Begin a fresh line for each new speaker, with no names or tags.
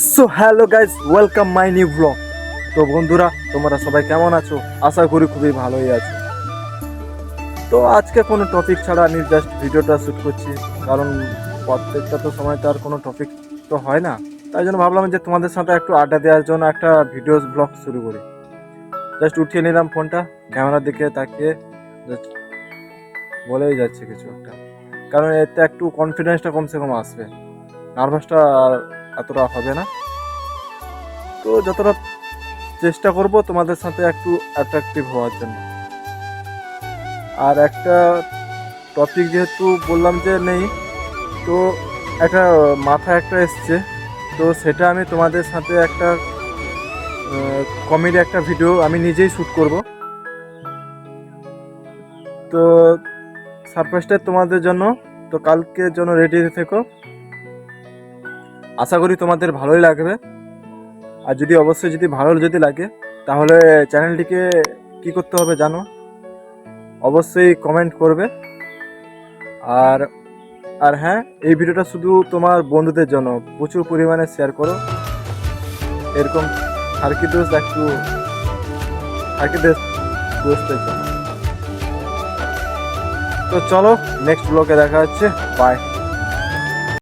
So hello guys, welcome my new blog. তো বন্ধুরা, তোমরা সবাই কেমন আছো? আশা করি খুবই ভালোই আছো। তো আজকে কোনো টপিক ছাড়া আমি জাস্ট ভিডিওটা শ্যুট করছি, কারণ প্রত্যেকটা তো সময় তো আর কোনো টপিক তো হয় না। তাই জন্য ভাবলাম যে তোমাদের সাথে একটু আড্ডা দেওয়ার জন্য একটা ভিডিও ব্লগ শুরু করি। জাস্ট উঠিয়ে নিলাম ফোনটা, ক্যামেরার দিকে তাকিয়ে জাস্ট বলেই যাচ্ছে কিছু একটা, কারণ এতে একটু কনফিডেন্সটা কমসে কম আসবে, নার্ভাসটা আর এতটা হবে না। তো যতটা চেষ্টা করব তোমাদের সাথে একটু অ্যাট্রাকটিভ হওয়ার জন্য। আর একটা টপিক যেহেতু বললাম যে নেই, তো একটা মাথায় একটা এসছে, তো সেটা আমি তোমাদের সাথে একটা কমেডি একটা ভিডিও আমি নিজেই শ্যুট করব। তো সারপ্রাইজটা তোমাদের জন্য, তো কালকের জন্য রেডি থেকো। আশা করি তোমাদের ভালোই লাগবে। আর যদি অবশ্যই যদি ভালো যদি লাগে, তাহলে চ্যানেলটিকে কি করতে হবে জানো, অবশ্যই কমেন্ট করবে। আর আর হ্যাঁ, এই ভিডিওটা শুধু তোমার বন্ধুদের জন্য প্রচুর পরিমাণে শেয়ার করো। এরকম ফার্কি দোস্ত একটু ফার্কি দোস্তের জন্য। তো চলো, নেক্সট ব্লগে দেখা হচ্ছে। বাই।